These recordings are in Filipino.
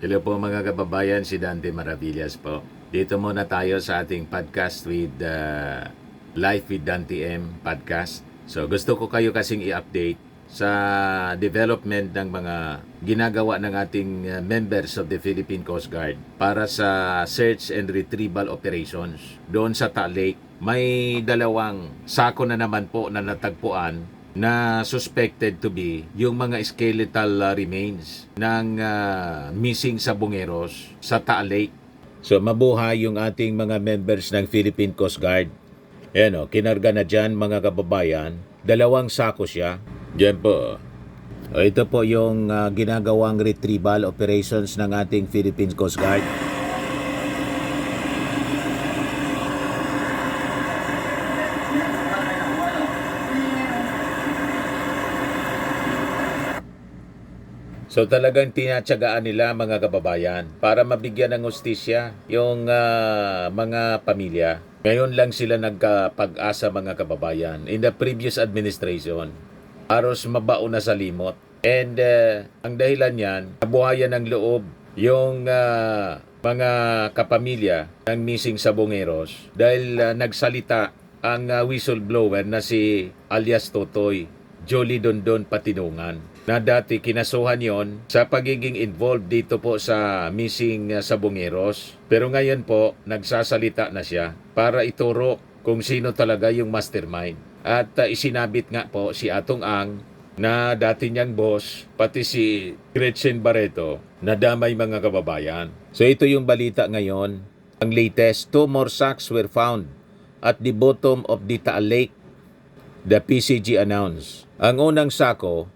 Hello po mga kababayan, si Dante Maravillas po. Dito muna tayo sa ating podcast with Life with Dante M podcast. So gusto ko kayo kasing i-update sa development ng mga ginagawa ng ating members of the Philippine Coast Guard para sa search and retrieval operations. Doon sa Taal Lake, may dalawang sako na naman po na natagpuan na suspected to be yung mga skeletal remains ng missing sabongeros sa Taal Lake. So mabuhay yung ating mga members ng Philippine Coast Guard. Ayan o, kinarga na dyan mga kababayan. Dalawang sako siya. Diyan po. O, ito po yung ginagawang retrieval operations ng ating Philippine Coast Guard. So talagang tinatyagaan nila mga kababayan para mabigyan ng hustisya yung mga pamilya. Ngayon lang sila nagkapag-asa mga kababayan. In the previous administration, halos mabao na sa limot. And ang dahilan yan, nabuhayan ng loob yung mga kapamilya ng missing sabongeros dahil nagsalita ang whistleblower na si alias Totoy, Jolly Dondon Patinungan, na dati kinasuhan yon sa pagiging involved dito po sa missing sabongeros. Pero ngayon po, nagsasalita na siya para ituro kung sino talaga yung mastermind. At isinabit nga po si Atong Ang na dati niyang boss, pati si Gretchen Barreto, na damay mga kababayan. So ito yung balita ngayon. Ang latest, 2 more sacks were found at the bottom of the Taal Lake, the PCG announced. Ang unang sako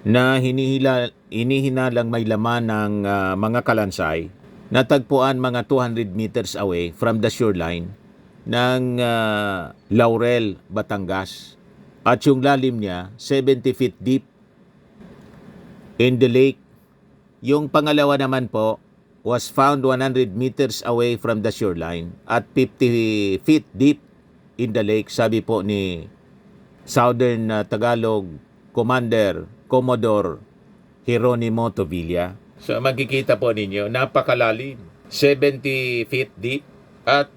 na hinihinalang may laman ng mga kalansay, natagpuan mga 200 meters away from the shoreline ng Laurel, Batangas. At yung lalim niya, 70 feet deep in the lake. Yung pangalawa naman po was found 100 meters away from the shoreline at 50 feet deep in the lake, sabi po ni Southern Tagalog Commander Commodore Jeronimo Tovilla. So makikita po ninyo, napakalalim, 70 feet deep. At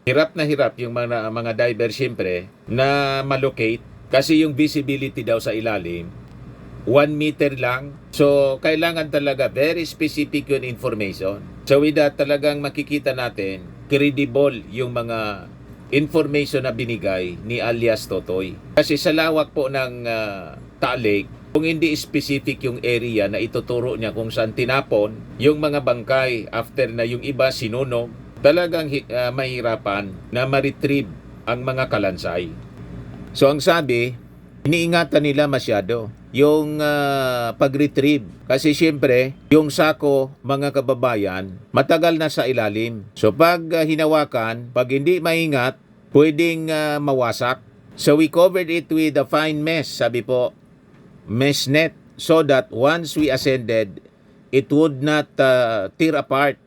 hirap na hirap yung mga diver siyempre na malocate kasi yung visibility daw sa ilalim 1 meter lang. So kailangan talaga very specific yung information. So with that, talagang makikita natin credible yung mga information na binigay ni alias Totoy. Kasi sa lawak po ng Taal Lake, kung hindi specific yung area na ituturo niya kung saan tinapon yung mga bangkay after na yung iba sinunog, talagang mahirapan na ma-retrieve ang mga kalansay. So ang sabi, iniingatan nila masyado yung pag-retrieve. Kasi siyempre, yung sako, mga kababayan, matagal na sa ilalim. So pag hinawakan, pag hindi maingat, pwedeng mawasak. So we covered it with a fine mesh, sabi po, mesh net, so that once we ascended, it would not tear apart.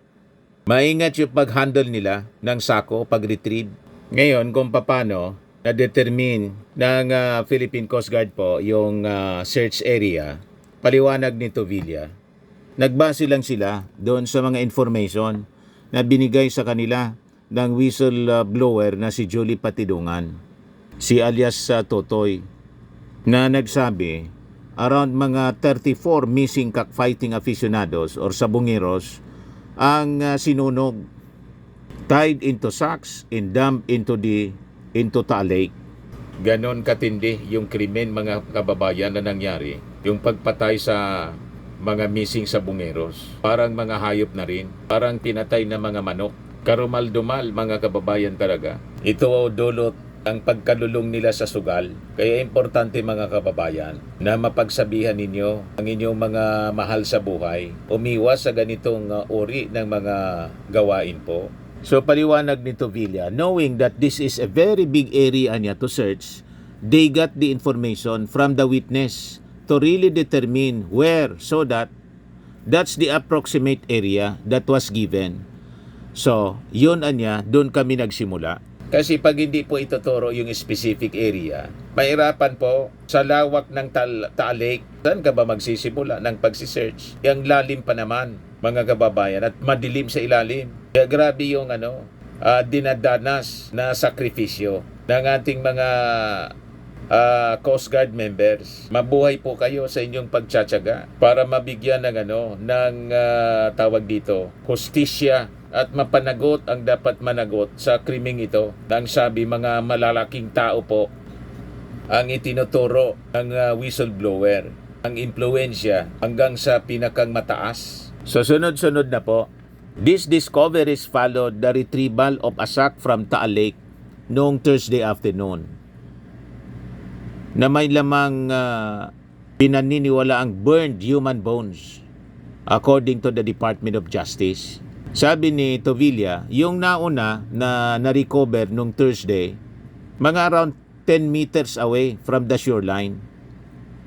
Maingat yung pag-handle nila ng sako, pag-retrieve. Ngayon, kung paano na-determine ng Philippine Coast Guard po yung search area, paliwanag ni Tovilla. Nagbase lang sila doon sa mga information na binigay sa kanila ng whistleblower na si Jolly Patinungan, si alias Totoy, na nagsabi around mga 34 missing cockfighting aficionados or sabongeros ang sinunog, tied into sacks and dumped into Taal Lake. Ganon katindi yung krimen mga kababayan na nangyari. Yung pagpatay sa mga missing sabongeros. Parang mga hayop na rin. Parang pinatay na mga manok. Karumal-dumal mga kababayan talaga. Ito dulot ang pagkalulong nila sa sugal. Kaya importante mga kababayan na mapagsabihan ninyo ang inyong mga mahal sa buhay. Umiwas sa ganitong uri ng mga gawain po. So paliwanag ni Tovilla, knowing that this is a very big area niya to search, they got the information from the witness to really determine where, so that's the approximate area that was given. So yun anya, doon kami nagsimula. Kasi pag hindi po ituturo yung specific area, mahirapan po sa lawak ng Taal Lake. Saan ka ba magsisimula ng pagsisearch? Yung lalim pa naman. mga kababayan, at madilim sa ilalim. Kaya grabe yung dinadanas na sakripisyo ng ating mga Coast Guard members. Mabuhay po kayo sa inyong pagtsatsaga para mabigyan ng tawag dito, hustisya at mapanagot ang dapat managot sa krimeng ito. Nang sabi, mga malalaking tao po ang itinuturo ng whistleblower, ang impluensya hanggang sa pinakang mataas. So sunod-sunod na po. This discoveries followed the retrieval of a sack from Taal Lake noong Thursday afternoon na may lamang pinaniniwala ang burned human bones according to the Department of Justice. Sabi ni Tovilla, yung nauna na na-recover nung Thursday, mga around 10 meters away from the shoreline.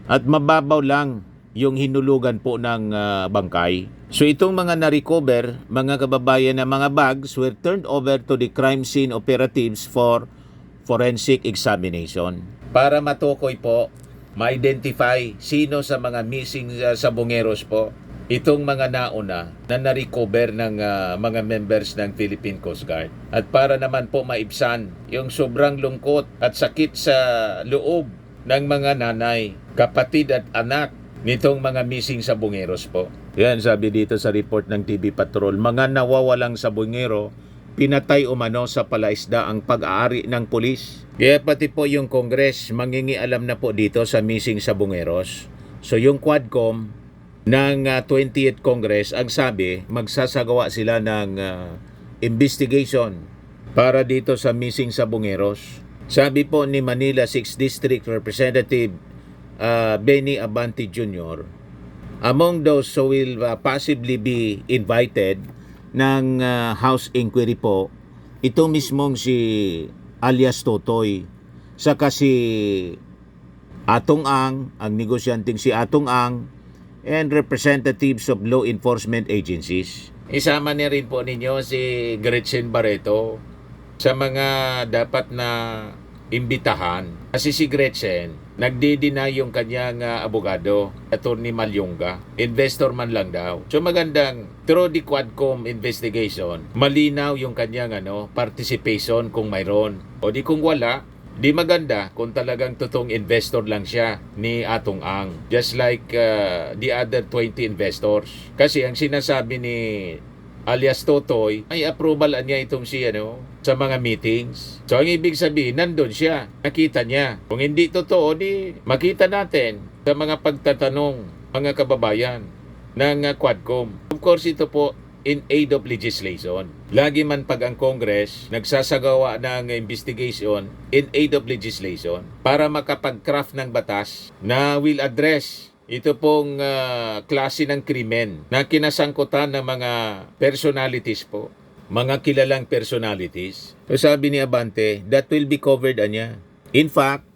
At mababaw lang yung hinulugan po ng bangkay. So itong mga na-recover, mga kababayan, na mga bags were turned over to the crime scene operatives for forensic examination. Para matukoy po, ma-identify sino sa mga missing sabongeros po itong mga nauna na na-recover ng mga members ng Philippine Coast Guard. At para naman po maibsan yung sobrang lungkot at sakit sa loob ng mga nanay, kapatid at anak nitong mga missing sabongeros po. Yan, sabi dito sa report ng TV Patrol, mga nawawalang sabongero pinatay umano sa palaisda ang pag-aari ng pulis. Kaya pati po yung Congress mangingialam na po dito sa missing sabongeros. So yung Quadcom ng 20th Congress ang sabi, magsasagawa sila ng investigation para dito sa missing sabongeros. Sabi po ni Manila 6th District Representative Benny Abante Jr., among those who will possibly be invited ng House Inquiry po, ito mismong si alias Totoy, saka si Atong Ang, ang negosyanteng si Atong Ang, and representatives of law enforcement agencies. Isama niya rin po ninyo si Gretchen Barreto sa mga dapat na imbitahan. Kasi si Gretchen, nagdi-deny yung kanyang abogado, Attorney Malyonga. Investor man lang daw. So magandang, through the Quadcom investigation, malinaw yung kanyang participation kung mayroon. O di kung wala, di maganda kung talagang totoong investor lang siya ni Atong Ang. Just like the other 20 investors. Kasi ang sinasabi ni alias Totoy, ay approval niya itong si sa mga meetings. So ang ibig sabihin, nandun siya, nakita niya. Kung hindi totoo, di makita natin sa mga pagtatanong, mga kababayan ng Quadcom. Of course, ito po in aid of legislation. Lagi man pag ang Congress nagsasagawa ng investigation in aid of legislation para makapag-craft ng batas na will address ito pong klase ng krimen na kinasangkutan ng mga personalities po, mga kilalang personalities. So sabi ni Abante, that will be covered anya. In fact,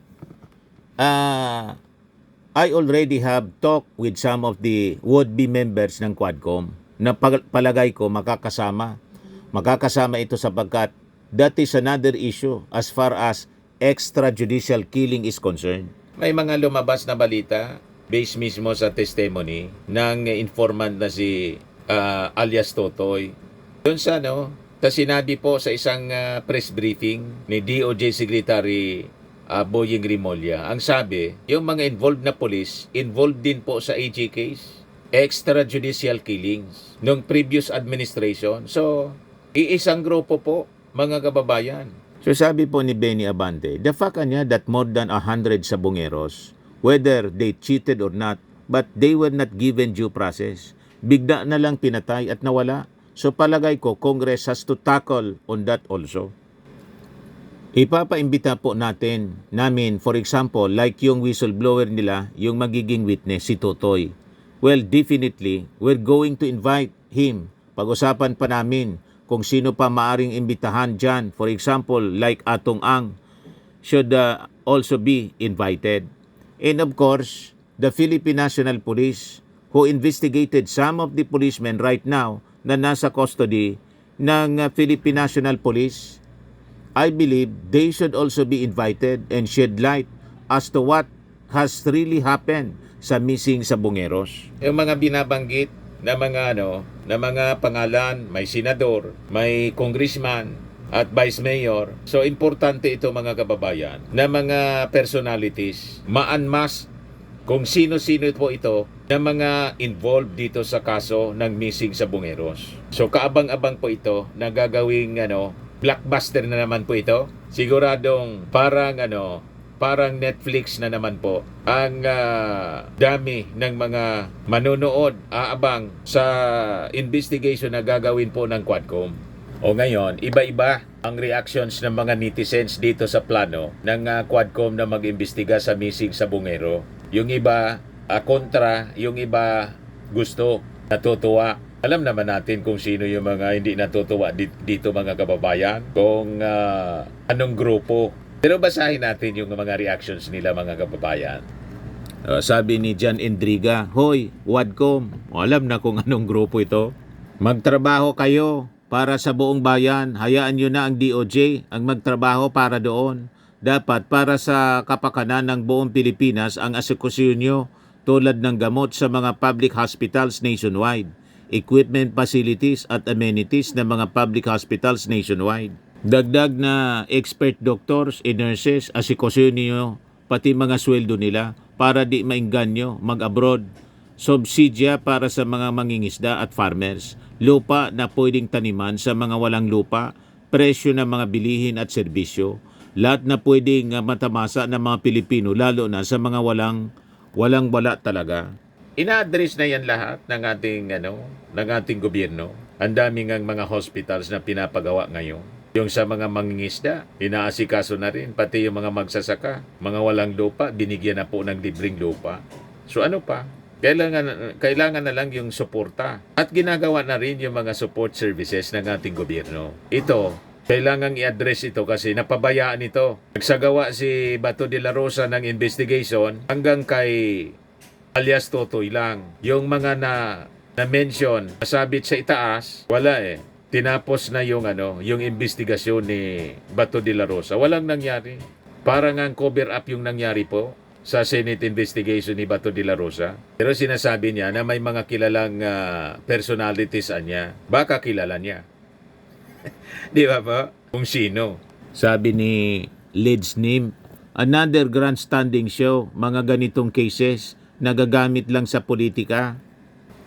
I already have talked with some of the would-be members ng Quadcom na palagay ko makakasama. Makakasama ito sapagkat that is another issue as far as extrajudicial killing is concerned. May mga lumabas na balita based mismo sa testimony ng informant na si alias Totoy. Doon sa sinabi po sa isang press briefing ni DOJ Secretary Boying Rimolya, ang sabi, yung mga involved na police, involved din po sa AG case, extrajudicial killings, nung previous administration. So, iisang grupo po, mga kababayan. So, sabi po ni Benny Abante, the fact niya that more than 100 sabongeros, whether they cheated or not, but they were not given due process. Bigla na lang pinatay at nawala. So palagay ko, Congress has to tackle on that also. Ipapaimbita po namin, for example, like yung whistleblower nila, yung magiging witness, si Totoy. Well, definitely, we're going to invite him. Pag-usapan pa namin kung sino pa maaring imbitahan dyan. For example, like Atong Ang should also be invited. And of course, the Philippine National Police who investigated some of the policemen right now na nasa custody ng Philippine National Police, I believe they should also be invited and shed light as to what has really happened sa missing sabongeros. Yung mga binabanggit na mga na mga pangalan, may senador, may congressman, at vice mayor. So, importante ito mga kababayan na mga personalities, maanmas kung sino-sino po ito na mga involved dito sa kaso ng missing sa Bungeros. So, kaabang-abang po ito na gagawing blockbuster na naman po ito. Siguradong parang Netflix na naman po ang dami ng mga manonood aabang sa investigation na gagawin po ng Quadcom. O ngayon, iba-iba ang reactions ng mga netizens dito sa plano ng Quadcom na mag-imbestiga sa missing sa Bungero. Yung iba kontra, yung iba gusto, natutuwa. Alam naman natin kung sino yung mga hindi natutuwa dito mga kababayan, kung anong grupo. Pero basahin natin yung mga reactions nila mga kababayan. Sabi ni Jan Endriga, "Hoy, Wadcom, alam na kung anong grupo ito. Magtrabaho kayo para sa buong bayan. Hayaan nyo na ang DOJ ang magtrabaho para doon. Dapat para sa kapakanan ng buong Pilipinas ang asekusyon nyo tulad ng gamot sa mga public hospitals nationwide, equipment facilities at amenities ng mga public hospitals nationwide. Dagdag na expert doctors and nurses, asekusyon niyo pati mga sweldo nila para di maingganyo mag-abroad. Subsidya para sa mga mangingisda at farmers. Lupa na pwedeng taniman sa mga walang lupa. Presyo ng mga bilihin at serbisyo. Lahat na pwedeng matamasa ng mga Pilipino, lalo na sa mga walang-wala talaga." Ina-address na yan lahat ng ating gobyerno. Ang daming mga hospitals na pinapagawa ngayon. Yung sa mga mangingisda, inaasikaso na rin. Pati yung mga magsasaka, mga walang lupa, binigyan na po ng libreng lupa. So ano pa? Kailangan na lang yung suporta. At ginagawa na rin yung mga support services ng ating gobyerno. Ito, kailangang i-address ito kasi napabayaan ito. Nagsagawa si Bato de la Rosa ng investigation hanggang kay alias Totoy lang. Yung mga na-mention, nasabit sa itaas, wala eh. Tinapos na yung investigasyon ni Bato de la Rosa. Walang nangyari. Parang ang cover up yung nangyari po sa Senate investigation ni Bato de la Rosa. Pero sinasabi niya na may mga kilalang personalities niya. Baka kilala niya. Di ba po? Kung sino. Sabi ni Lids Nim, another grandstanding show, mga ganitong cases, nagagamit lang sa politika.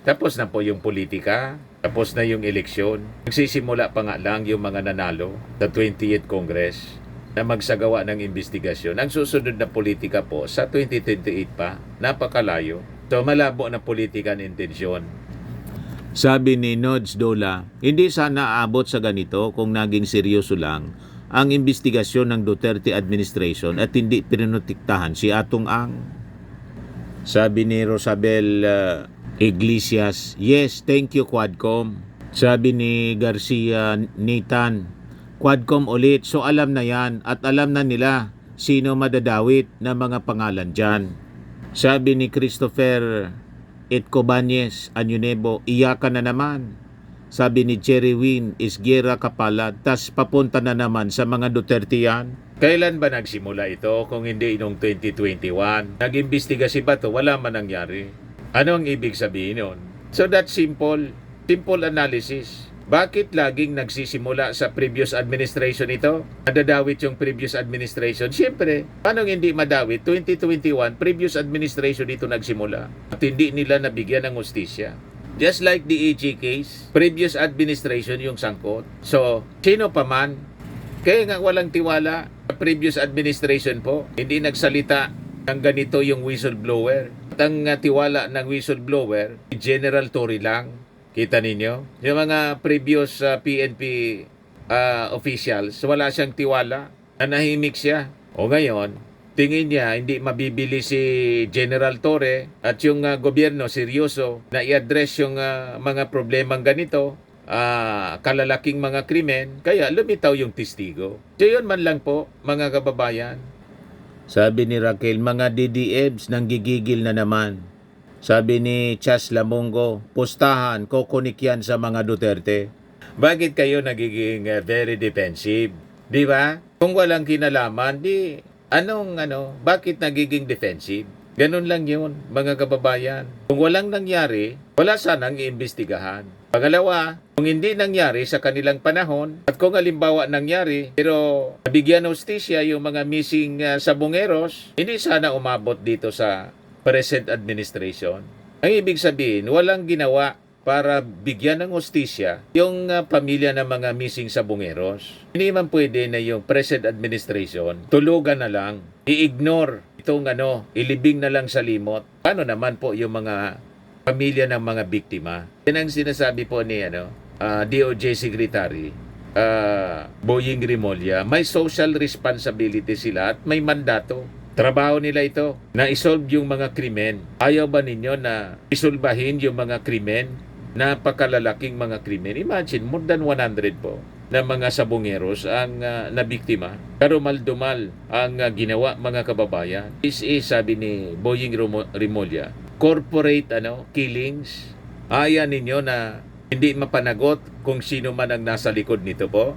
Tapos na po yung politika, tapos na yung eleksyon. Nagsisimula pa nga lang yung mga nanalo sa 20th Congress na magsagawa ng investigasyon. Ang susunod na politika po sa 2028 pa, napakalayo. So malabo na politika ng intensyon. Sabi ni Nods Dola, hindi sana aabot sa ganito kung naging seryoso lang ang investigasyon ng Duterte administration at hindi pinunotiktahan si Atong Ang. Sabi ni Rosabel Iglesias, yes, thank you Quadcom. Sabi ni Garcia Nathan, Quadcom ulit, so alam na yan at alam na nila sino madadawit na mga pangalan dyan. Sabi ni Christopher Itcobanyes Anyunebo, iyakan na naman. Sabi ni Jerry Win Isguera Kapalad, tas papunta na naman sa mga Duterte yan. Kailan ba nagsimula ito kung hindi noong 2021? Nag-imbestiga si Bato, wala man nangyari. Ano ang ibig sabihin nun? So that's simple analysis. Bakit laging nagsisimula sa previous administration ito? Nadadawit yung previous administration. Siyempre, paano hindi madawit? 2021, previous administration dito nagsimula. At hindi nila nabigyan ng hustisya. Just like the AG case, previous administration yung sangkot. So, sino pa man, kaya nga walang tiwala sa previous administration po, hindi nagsalita ng ganito yung whistleblower. At ang tiwala ng whistleblower, General Torre lang. Kita ninyo? Yung mga previous PNP officials, wala siyang tiwala. Nanahimik siya. O ngayon, tingin niya hindi mabibili si General Torre at yung gobyerno seryoso na i-address yung mga problemang ganito, kalalaking mga krimen, kaya lumitaw yung testigo. So yun man lang po, mga kababayan. Sabi ni Raquel, mga DDEBs nanggigigil na naman. Sabi ni Chas Lamongo, pustahan, kukunik yan sa mga Duterte. Bakit kayo nagiging very defensive? Di ba? Kung walang kinalaman, bakit nagiging defensive? Ganun lang yun, mga kababayan. Kung walang nangyari, wala sanang iimbestigahan. Pangalawa, kung hindi nangyari sa kanilang panahon, at kung halimbawa nangyari, pero nabigyan ng hustisya yung mga missing sabongeros, hindi sana umabot dito sa present administration. Ang ibig sabihin, walang ginawa para bigyan ng hustisya yung pamilya ng mga missing sabongeros. Hindi man pwede na yung present administration, tulugan na lang, i-ignore itong ilibing na lang sa limot. Paano naman po yung mga pamilya ng mga biktima? Yan ang sinasabi po ni DOJ Secretary Boying Rimulya. May social responsibility sila at may mandato. Trabaho nila ito na isolve yung mga krimen. Ayaw ba ninyo na isolbahin yung mga krimen? Napakalalaking mga krimen. Imagine, more than 100 po na mga sabongeros ang nabiktima. Pero maldumal ang ginawa mga kababayan. This is, sabi ni Boying Rimulya, corporate killings. Ayaw ninyo na hindi mapanagot kung sino man ang nasa likod nito po.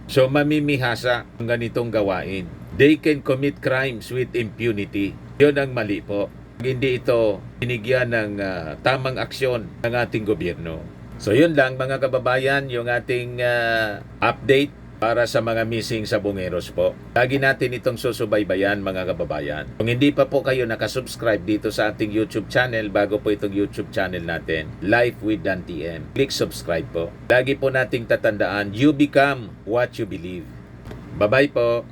So mamimihasa ang ganitong gawain. They can commit crimes with impunity. Yun ang mali po. Hindi ito binigyan ng tamang aksyon ng ating gobyerno. So yun lang mga kababayan, yung ating update para sa mga missing sabongeros po. Lagi natin itong susubaybayan mga kababayan. Kung hindi pa po kayo nakasubscribe dito sa ating YouTube channel, bago po itong YouTube channel natin, Life with Dan TM, click subscribe po. Lagi po nating tatandaan, you become what you believe. Bye-bye po.